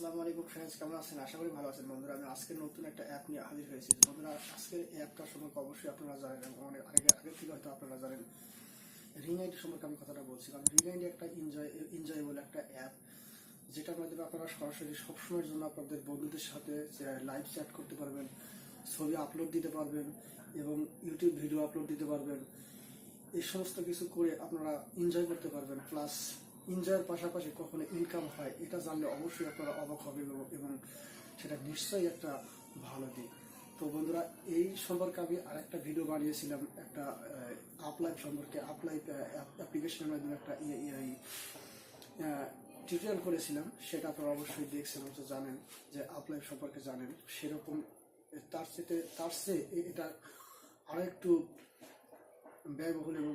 আসসালামু আলাইকুম ফ্রেন্ডস, কেমন আছেন? আশা করি ভালো আছেন। বন্ধুরা, আমি আজকে নতুন একটা অ্যাপ নিয়ে হাজির হয়েছি। বন্ধুরা, আজকের এই অ্যাপটার সম্পর্কে অবশ্যই আপনারা জানেন এবং অনেক আগে থেকে হয়তো আপনারা জানেন। রিং আইডি সম্পর্কে আমি কথাটা বলছিলাম। রিং আইডি একটা এনজয়েবল একটা অ্যাপ, যেটার মাধ্যমে আপনারা সরাসরি সবসময়ের জন্য আপনাদের বন্ধুদের সাথে লাইভ চ্যাট করতে পারবেন, ছবি আপলোড দিতে পারবেন এবং ইউটিউব ভিডিও আপলোড দিতে পারবেন। এই সমস্ত কিছু করে আপনারা এনজয় করতে পারবেন। প্লাস এনজয়ের পাশাপাশি কখনো ইনকাম হয় এটা জানলে অবশ্যই আপনারা অবাক হবেন এবং সেটা নিশ্চয়ই একটা ভালো দিক। তো বন্ধুরা, এই সম্পর্কে আমি আরেকটা ভিডিও বানিয়েছিলাম, একটা আপলাইভ সম্পর্কে। আপলাইভ অ্যাপ্লিকেশনের মাধ্যমে একটা টিউটোরিয়াল করেছিলাম, সেটা আপনারা অবশ্যই দেখছেন, অবশ্য জানেন যে আপলাইভ সম্পর্কে জানেন। সেরকম তার চেয়ে এটা আরও একটু ব্যয়বহুল এবং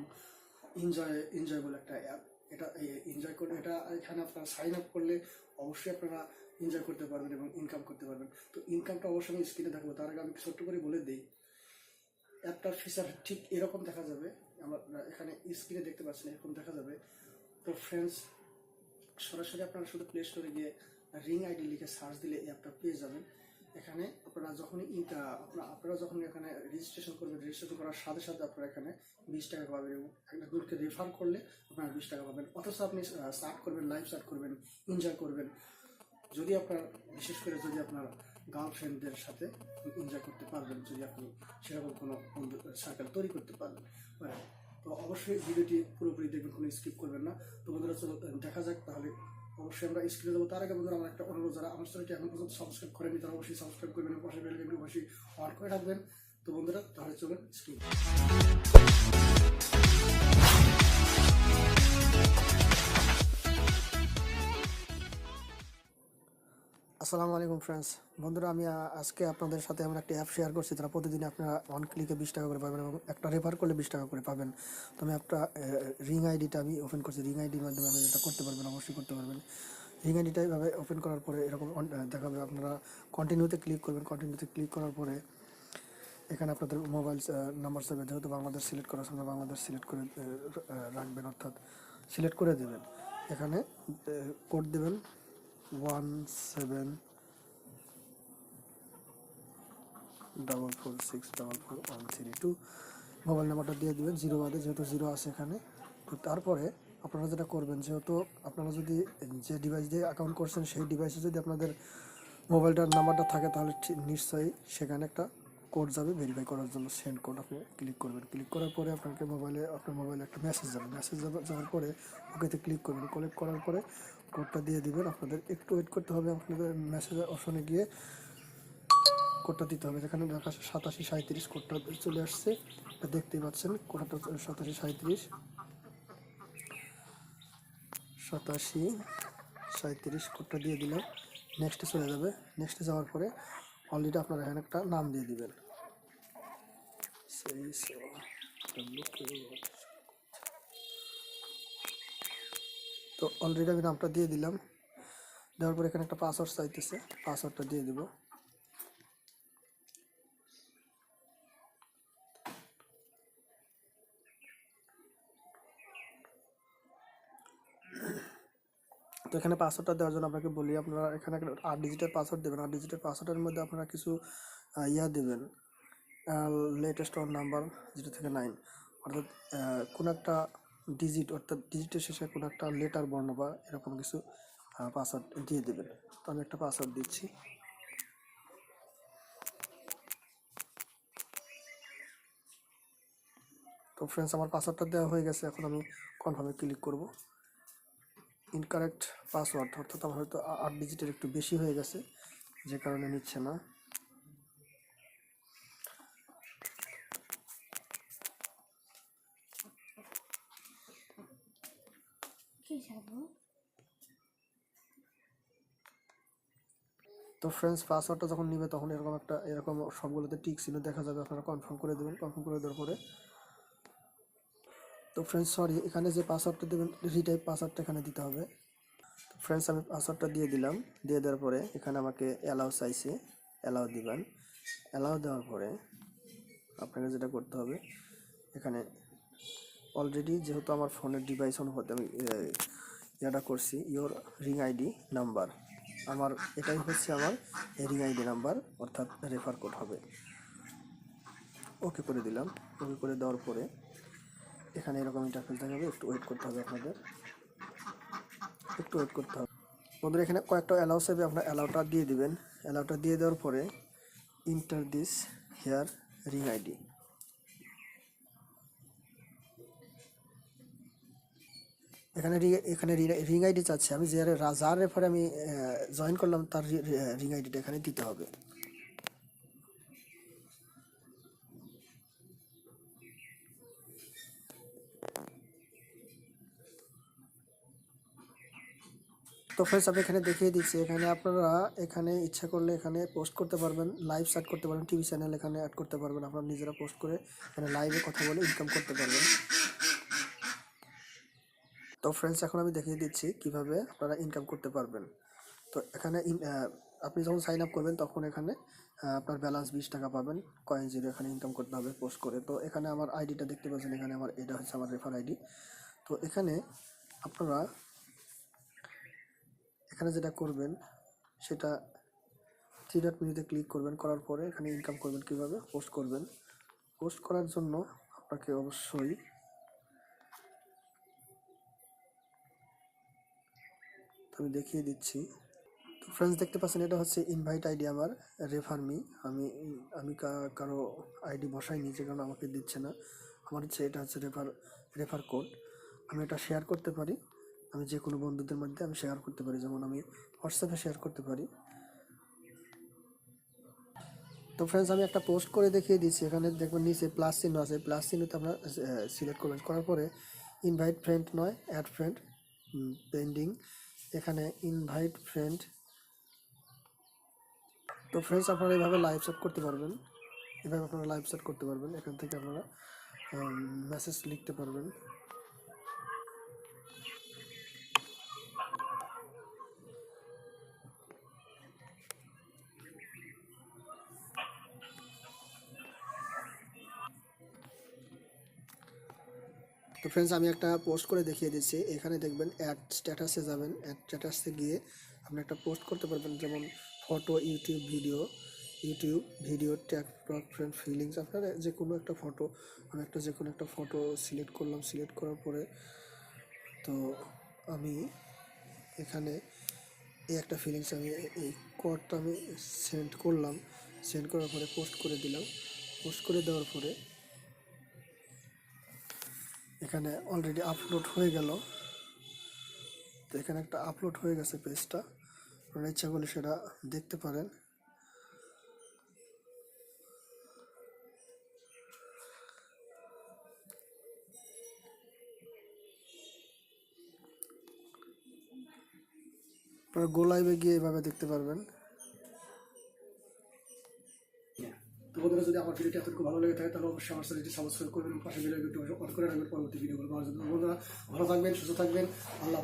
এনজয়েবল একটা অ্যাপ। এটা এনজয় করে এটা এখানে আপনারা সাইন আপ করলে অবশ্যই আপনারা এনজয় করতে পারবেন এবং ইনকাম করতে পারবেন। তো ইনকামটা অবশ্যই আমি স্ক্রিনে দেখাবো, তার আগে আমি ছোট্ট করে বলে দিই। অ্যাপটার ফিচার ঠিক এরকম দেখা যাবে, আমরা এখানে স্ক্রিনে দেখতে পাচ্ছেন, এরকম দেখা যাবে। তো ফ্রেন্ডস, সরাসরি আপনারা শুধু প্লে স্টোরে গিয়ে রিং আইডি লিখে সার্চ দিলে এই অ্যাপটা পেয়ে যাবেন। এখানে আপনারা যখন এখানে রেজিস্ট্রেশন করবেন, রেজিস্ট্রেশন করার সাথে সাথে আপনারা এখানে 20 টাকা পাবেন এবং একটা গ্রুপকে রেফার করলে আপনারা 20 টাকা পাবেন। অথচ আপনি স্টার্ট করবেন, লাইভ স্টার্ট করবেন, এনজয় করবেন। যদি আপনার বিশেষ করে যদি আপনার গার্লফ্রেন্ডদের সাথে এনজয় করতে পারবেন, যদি আপনি সেরকম কোনো বন্ধু সার্কেল তৈরি করতে পারবেন। তো অবশ্যই ভিডিওটি পুরোপুরি দেখবেন, কোনো স্কিপ করবেন না। তো বন্ধুরা, চলো দেখা যাক। তাহলে অবশ্যই আমরা স্ক্রিনে দেবো। তার আগে বন্ধুরা, আমার একটা অনুরোধ, যারা আমার চ্যানেলটি এখন পর্যন্ত সাবস্ক্রাইব করেনি তারা অবশ্যই সাবস্ক্রাইব করবেন এবং পাশে বেল আইকনটি অবশ্যই অন করে রাখবেন। তো বন্ধুরা, তাহলে চলুন স্ক্রিন। আসসালামু আলাইকুম ফ্রেন্ডস। বন্ধুরা, আমি আজকে আপনাদের সাথে এমন একটা অ্যাপ শেয়ার করছি, তারা প্রতিদিন আপনারা 1 ক্লিকে 20 টাকা করে পাবেন এবং একটা রেফার করলে 20 টাকা করে পাবেন। তো আমি একটা রিং আইডিটা আমি ওপেন করছি। রিং আইডির মাধ্যমে আপনি এটা করতে পারবেন, অবশ্যই করতে পারবেন। রিং আইডিটা এইভাবে ওপেন করার পরে এরকম দেখাবে। আপনারা কন্টিনিউতে ক্লিক করবেন। কন্টিনিউতে ক্লিক করার পরে এখানে আপনাদের মোবাইল নাম্বার চাইবে, যেহেতু বাংলাদেশ সিলেক্ট করার সময় বাংলাদেশ সিলেক্ট করে রাখবেন, অর্থাৎ সিলেক্ট করে দেবেন। এখানে কোড দেবেন 1744644132। মোবাইল নাম্বারটা দিয়ে দেবেন 0 বাদে, যেহেতু 0 আছে এখানে। তো তারপরে আপনারা যেটা করবেন, যেহেতু আপনারা যদি যে ডিভাইস দিয়ে অ্যাকাউন্ট করছেন সেই ডিভাইসে যদি আপনাদের মোবাইলটার নাম্বারটা থাকে, তাহলে নিশ্চয়ই সেখানে একটা কোড যাবে ভেরিফাই করার জন্য। সেন্ড কোড আপনি ক্লিক করবেন। ক্লিক করার পরে আপনার মোবাইলে একটা মেসেজ যাওয়ার পরে ওকেতে ক্লিক করবেন। ক্লিক করার পরে কোডটা দিয়ে দিবেন। আপনাদের একটু ওয়েট করতে হবে। আপনাদের মেসেজ অপশনে গিয়ে কোডটা দিতে হবে। যেখানে দেখা 8737 কোডটা চলে আসছে, এটা দেখতেই পাচ্ছেন। কোডটা 8737 কোডটা দিয়ে দিলাম। নেক্সটে চলে যাবে। নেক্সটে যাওয়ার পরে অলরেডি আপনারা এখানে একটা নাম দিয়ে দিবেন। তো অলরেডি আমি নামটা দিয়ে দিলাম। দেওয়ার পরে এখানে একটা পাসওয়ার্ড চাইতেছে, পাসওয়ার্ডটা দিয়ে দেব। তো এখানে পাসওয়ার্ডটা দেওয়ার জন্য আপনাকে বলি, আপনারা এখানে একটা 8 ডিজিটের পাসওয়ার্ড দেবেন। 8 ডিজিটের পাসওয়ার্ডের মধ্যে আপনারা কিছু দেবেন, লেটেস্ট ওয়ান নাম্বার 0 থেকে 9, অর্থাৎ কোনো একটা ডিজিট, অর্থাৎ ডিজিটের শেষে কোনো একটা লেটার বর্ণ বা এরকম কিছু পাসওয়ার্ড দিয়ে দেবেন। তো আমি একটা পাসওয়ার্ড দিচ্ছি। তো ফ্রেন্ডস, আমার পাসওয়ার্ডটা দেওয়া হয়ে গেছে। এখন আমি কনফার্মে ক্লিক করব। ইনকারেক্ট পাসওয়ার্ড, অর্থাৎ আমার হয়তো 8 ডিজিটের একটু বেশি হয়ে গেছে, যে কারণে নিচ্ছে না। তো ফ্রেন্ডস, পাসওয়ার্ডটা যখন নিবে তখন এরকম সবগুলোতে টিক চিহ্ন দেখা যাবে। আপনারা কনফার্ম করে দেবেন। কনফার্ম করে দেওয়ার পরে, তো ফ্রেন্ডস সরি, এখানে যে পাসওয়ার্ডটা দেবেন রিটাইপ পাসওয়ার্ডটা এখানে দিতে হবে। তো ফ্রেন্ডস, আমি পাসওয়ার্ডটা দিয়ে দিলাম। দিয়ে দেওয়ার পরে এখানে আমাকে অ্যালাউ চাইছে, অ্যালাউ দিবেন। অ্যালাউ দেওয়ার পরে আপনাকে যেটা করতে হবে, এখানে অলরেডি যেহেতু আমার ফোনের ডিভাইস অনুপাতে আমি এটা করছি, ইওর রিং আইডি নাম্বার, আমার এটাই হচ্ছে আমার রিং আইডি নাম্বার, অর্থাৎ রেফার কোড হবে। ওকে করে দিলাম। ওকে করে দেওয়ার পরে এখানে এরকম ইন্টারফেস দেখাবে, একটু ওয়েট করতে হবে আপনাদের, একটু ওয়েট করতে হবে বন্ধুরা। এখানে কয়েকটা অ্যালাউ চাইবে, আপনার অ্যালাউটা দিয়ে দিবেন। অ্যালাউটা দিয়ে দেওয়ার পরে enter this here ring ID. এখানে রিং আইডি চাচ্ছে, আমি যার রেফারে আমি জয়েন করলাম তার রিং আইডিটা এখানে দিতে হবে। তো ফ্রেন্ডস আমি এখানে দেখিয়ে দিচ্ছি, এখানে আপনারা এখানে ইচ্ছা করলে এখানে পোস্ট করতে পারবেন, লাইভ সেট করতে পারবেন, টিভি চ্যানেল এখানে অ্যাড করতে পারবেন, আপনারা নিজেরা পোস্ট করে এখানে লাইভে কথা বলে ইনকাম করতে পারবেন। তো ফ্রেন্ডস এখন আমি দেখিয়ে দিচ্ছি কিভাবে আপনারা ইনকাম করতে পারবেন। তো এখানে আপনি যখন সাইন আপ করবেন তখন এখানে আপনার ব্যালেন্স 20 টাকা পাবেন, কয়েন জিরো এখানে ইনকাম করতে হবে পোস্ট করে। তো এখানে আমার আইডিটা দেখতে পাচ্ছেন, এখানে আমার এটা হচ্ছে আমার রেফার আইডি। তো এখানে আপনারা এখানে যেটা করবেন সেটা 3 ডট মেনুতে ক্লিক করবেন, করার পরে এখানে ইনকাম করবেন, কিভাবে পোস্ট করবেন। পোস্ট করার জন্য আপনাকে অবশ্যই আমি দেখিয়ে দিচ্ছি। তো ফ্রেন্ডস দেখতে পাচ্ছেন এটা হচ্ছে ইনভাইট আইডি আমার, রেফার মি। আমি কারো আইডি বসাইনি, যে কারণে আমাকে দিচ্ছে না। আমার হচ্ছে এটা হচ্ছে রেফার কোড। আমি এটা শেয়ার করতে পারি, আমি যে কোনো বন্ধুদের মধ্যে আমি শেয়ার করতে পারি, যেমন আমি হোয়াটসঅ্যাপে শেয়ার করতে পারি। তো ফ্রেন্ডস আমি একটা পোস্ট করে দেখিয়ে দিচ্ছি, এখানে দেখবেন নিচে প্লাস চিহ্ন আছে, প্লাস চিহ্নতে আপনারা সিলেক্ট করবেন, করার পরে ইনভাইট ফ্রেন্ড নয় অ্যাড ফ্রেন্ড পেন্ডিং, এখানে ইনভাইট ফ্রেন্ড। তো ফ্রেন্ডস আপনারা এইভাবে লাইভ সেট করতে পারবেন, এভাবে আপনারা লাইভ সেট করতে পারবেন। এখান থেকে আপনারা মেসেজ লিখতে পারবেন। তো ফ্রেন্ডস আমি একটা পোস্ট করে দেখিয়ে দিচ্ছি, এখানে দেখবেন অ্যাড স্ট্যাটাসে যাবেন, অ্যাড স্ট্যাটাসে গিয়ে আপনি একটা পোস্ট করতে পারবেন, যেমন photo, YouTube video tag friend feelings, আপনারা যে কোনো একটা ফটো, আমি যে কোনো একটা ফটো সিলেক্ট করলাম। সিলেক্ট করার পরে তো আমি এখানে এই একটা ফিলিংস আমি এই কোডটা আমি সেন্ড করলাম। সেন্ড করার পরে পোস্ট করে দিলাম। পোস্ট করে দেওয়ার পরে এখানে অলরেডি আপলোড হয়ে গেল। তো এখানে একটা আপলোড হয়ে গেছে পেজটা, আপনারা ইচ্ছা করলে সেটা দেখতে পারেন। আপনারা গো লাইভে গিয়ে এভাবে দেখতে পারবেন। তো বন্ধুরা যদি আমার ভিডিওটি এতটুকু ভালো লেগে থাকে তাহলে অবশ্যই আমার চ্যানেলটি সাবস্ক্রাইব করবেন, পাশে বেল আইকনটি অন করে রাখবেন পরবর্তী ভিডিওগুলো পাওয়ার জন্য। বন্ধুরা ভালো থাকবেন, সুস্থ থাকবেন, আল্লাহ।